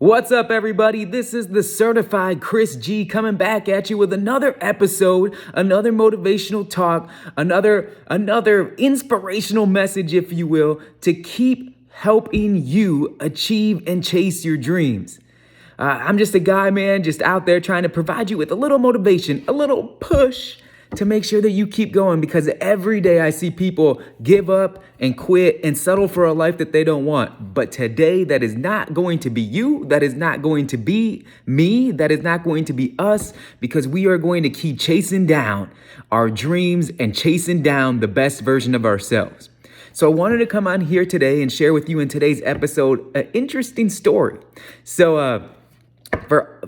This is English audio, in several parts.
What's up, everybody? This is the certified Chris G coming back at you with another episode, another motivational talk, another inspirational message, if you will, to keep helping you achieve and chase your dreams. I'm just a guy, man, just out there trying to provide you with a little motivation, a little push to make sure that you keep going, because every day I see people give up and quit and settle for a life that they don't want. But today, that is not going to be you. That is not going to be me. That is not going to be us, because we are going to keep chasing down our dreams and chasing down the best version of ourselves. So I wanted to come on here today and share with you in today's episode an interesting story.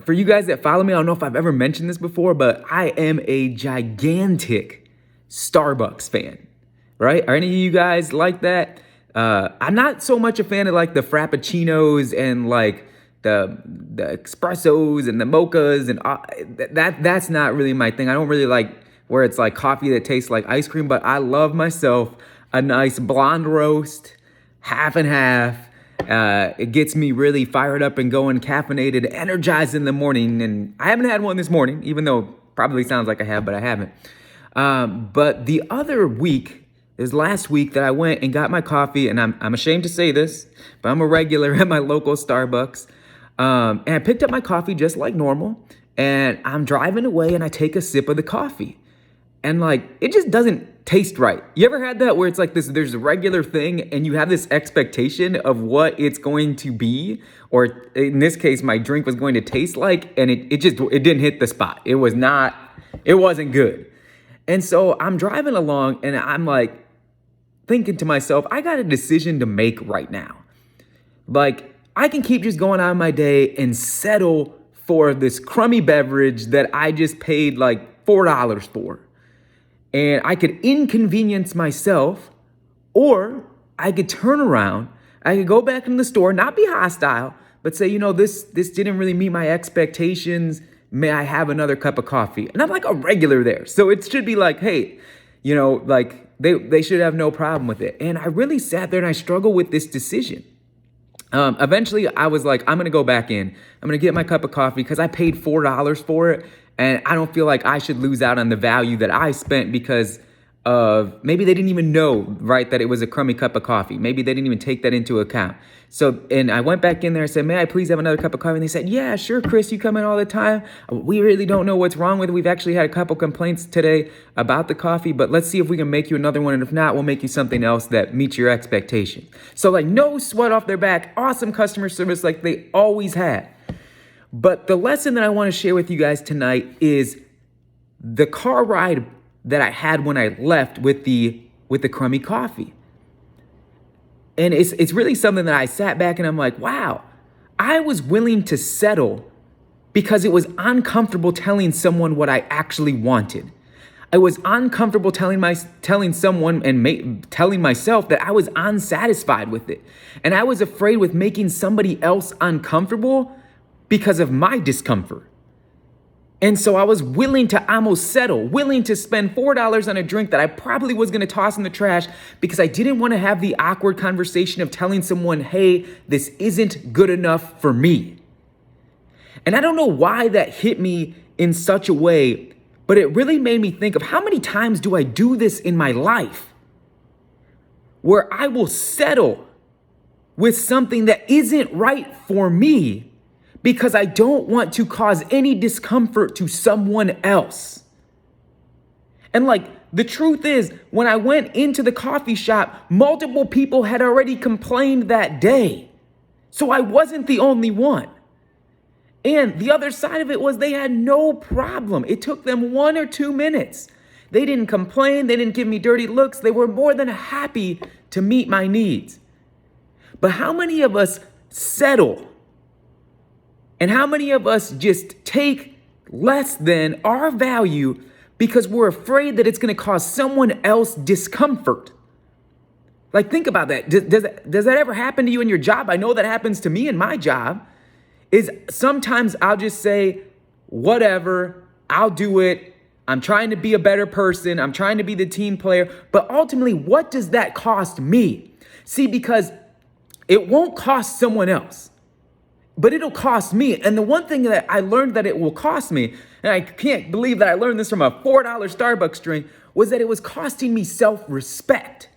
For you guys that follow me, I don't know if I've ever mentioned this before, but I am a gigantic Starbucks fan, right? Are any of you guys like that? I'm not so much a fan of like the Frappuccinos and like the espressos and the mochas and that's not really my thing. I don't really like where it's like coffee that tastes like ice cream, but I love myself a nice blonde roast, half and half. It gets me really fired up and going, caffeinated, energized in the morning. And I haven't had one this morning, even though it probably sounds like I have, but I haven't. But the other week, is last week that I went and got my coffee, and I'm ashamed to say this, but I'm a regular at my local Starbucks. And I picked up my coffee just like normal, and I'm driving away and I take a sip of the coffee. And like, it just doesn't taste right. You ever had that where it's like this, there's a regular thing and you have this expectation of what it's going to be, or in this case, my drink was going to taste like, and it didn't hit the spot. It wasn't good. And so I'm driving along and I'm like thinking to myself, I got a decision to make right now. Like, I can keep just going on my day and settle for this crummy beverage that I just paid like $4 for. And I could inconvenience myself, or I could turn around, I could go back in the store, not be hostile, but say, this didn't really meet my expectations. May I have another cup of coffee? And I'm like a regular there. So it should be like, hey, like they should have no problem with it. And I really sat there and I struggled with this decision. Eventually I was like, I'm going to go back in. I'm going to get my cup of coffee because I paid $4 for it. And I don't feel like I should lose out on the value that I spent because of maybe they didn't even know, right, that it was a crummy cup of coffee. Maybe they didn't even take that into account. So, and I went back in there and said, may I please have another cup of coffee? And they said, yeah, sure, Chris, you come in all the time. We really don't know what's wrong with it. We've actually had a couple complaints today about the coffee, but let's see if we can make you another one. And if not, we'll make you something else that meets your expectation. So like no sweat off their back, awesome customer service like they always had. But the lesson that I want to share with you guys tonight is the car ride that I had when I left with the crummy coffee. And it's really something that I sat back and I'm like, wow, I was willing to settle because it was uncomfortable telling someone what I actually wanted. I was uncomfortable telling someone and telling myself that I was unsatisfied with it. And I was afraid with making somebody else uncomfortable because of my discomfort. And so I was willing to almost settle, willing to spend $4 on a drink that I probably was going to toss in the trash because I didn't want to have the awkward conversation of telling someone, hey, this isn't good enough for me. And I don't know why that hit me in such a way, but it really made me think of how many times do I do this in my life where I will settle with something that isn't right for me because I don't want to cause any discomfort to someone else. And like, the truth is, when I went into the coffee shop, multiple people had already complained that day. So I wasn't the only one. And the other side of it was they had no problem. It took them 1 or 2 minutes. They didn't complain. They didn't give me dirty looks. They were more than happy to meet my needs. But how many of us settle? And how many of us just take less than our value because we're afraid that it's going to cause someone else discomfort? Like, think about that. Does that ever happen to you in your job? I know that happens to me in my job. Is sometimes I'll just say, whatever, I'll do it. I'm trying to be a better person. I'm trying to be the team player. But ultimately, what does that cost me? See, because it won't cost someone else. but it'll cost me. And the one thing that I learned that it will cost me, and I can't believe that I learned this from a $4 Starbucks drink, was that it was costing me self-respect.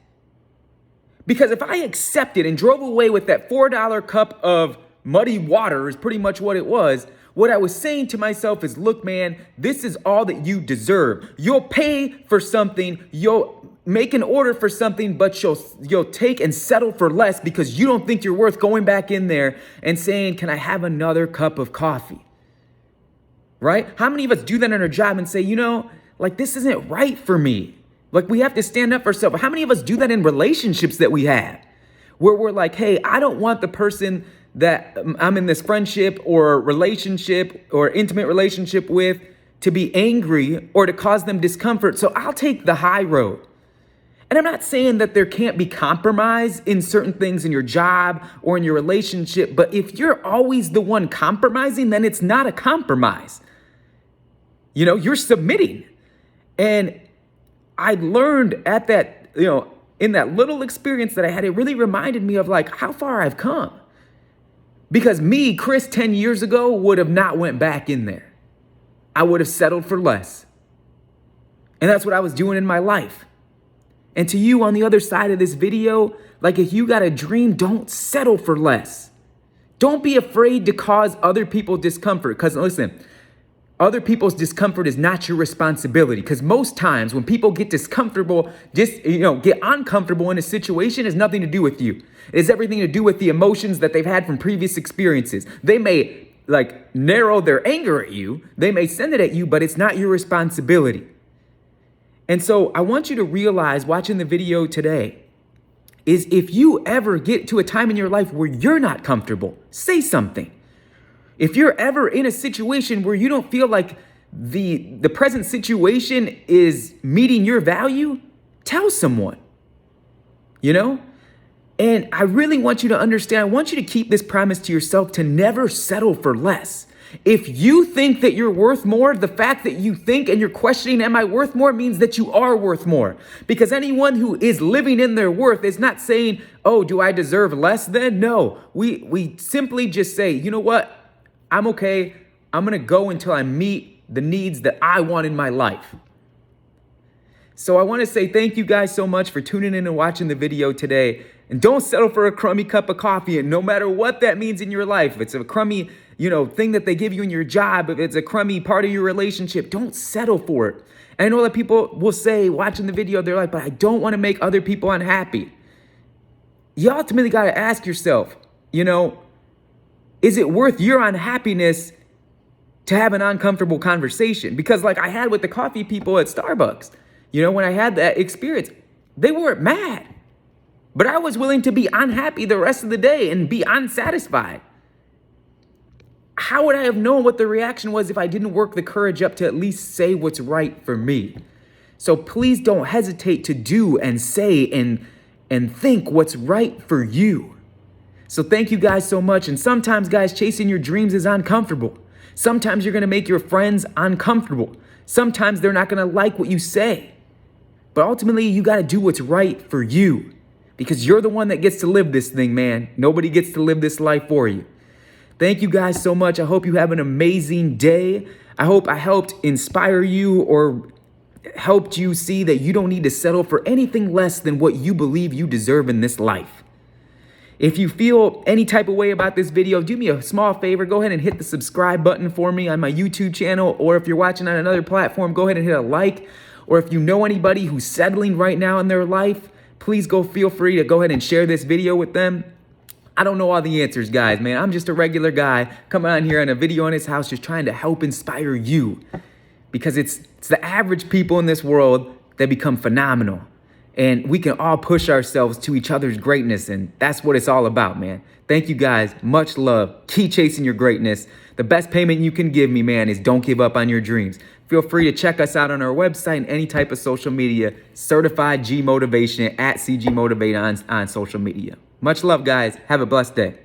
Because if I accepted and drove away with that $4 cup of muddy water, is pretty much what it was, what I was saying to myself is, look, man, this is all that you deserve. You'll pay for something, you'll make an order for something, but you'll take and settle for less because you don't think you're worth going back in there and saying, can I have another cup of coffee? Right? How many of us do that in our job and say, like, this isn't right for me? Like, we have to stand up for ourselves. How many of us do that in relationships that we have, where we're like, hey, I don't want the person that I'm in this friendship or relationship or intimate relationship with to be angry or to cause them discomfort, so I'll take the high road. And I'm not saying that there can't be compromise in certain things in your job or in your relationship, but if you're always the one compromising, then it's not a compromise. You're submitting. And I learned at that, in that little experience that I had, it really reminded me of like how far I've come. Because me, Chris, 10 years ago would have not went back in there. I would have settled for less. And that's what I was doing in my life. And to you on the other side of this video, like, if you got a dream, don't settle for less. Don't be afraid to cause other people discomfort. Because listen, other people's discomfort is not your responsibility. Because most times when people get discomfortable, get uncomfortable in a situation, it has nothing to do with you. It has everything to do with the emotions that they've had from previous experiences. They may narrow their anger at you. They may send it at you, but it's not your responsibility. And so I want you to realize, watching the video today, is if you ever get to a time in your life where you're not comfortable, say something. If you're ever in a situation where you don't feel like the present situation is meeting your value, tell someone, And I really want you to understand, I want you to keep this promise to yourself to never settle for less. If you think that you're worth more, the fact that you think and you're questioning, am I worth more, means that you are worth more. Because anyone who is living in their worth is not saying, oh, do I deserve less then? No, we simply just say, you know what? I'm okay. I'm going to go until I meet the needs that I want in my life. So I want to say thank you guys so much for tuning in and watching the video today. And don't settle for a crummy cup of coffee. And no matter what that means in your life, if it's a crummy, thing that they give you in your job, if it's a crummy part of your relationship, don't settle for it. And I know that people will say, watching the video, they're like, but I don't want to make other people unhappy. You ultimately got to ask yourself, is it worth your unhappiness to have an uncomfortable conversation? Because like I had with the coffee people at Starbucks, when I had that experience, they weren't mad, but I was willing to be unhappy the rest of the day and be unsatisfied. How would I have known what the reaction was if I didn't work the courage up to at least say what's right for me? So please don't hesitate to do and say and think what's right for you. So thank you guys so much. And sometimes, guys, chasing your dreams is uncomfortable. Sometimes you're going to make your friends uncomfortable. Sometimes they're not going to like what you say. But ultimately, you got to do what's right for you, because you're the one that gets to live this thing, man. Nobody gets to live this life for you. Thank you guys so much. I hope you have an amazing day. I hope I helped inspire you or helped you see that you don't need to settle for anything less than what you believe you deserve in this life. If you feel any type of way about this video, do me a small favor. Go ahead and hit the subscribe button for me on my YouTube channel. Or if you're watching on another platform, go ahead and hit a like. Or if you know anybody who's settling right now in their life, please feel free to go ahead and share this video with them. I don't know all the answers, guys, man. I'm just a regular guy coming on here on a video in his house just trying to help inspire you. Because it's the average people in this world that become phenomenal. And we can all push ourselves to each other's greatness. And that's what it's all about, man. Thank you, guys. Much love. Keep chasing your greatness. The best payment you can give me, man, is don't give up on your dreams. Feel free to check us out on our website and any type of social media. Certified G Motivation at CG Motivate on social media. Much love, guys. Have a blessed day.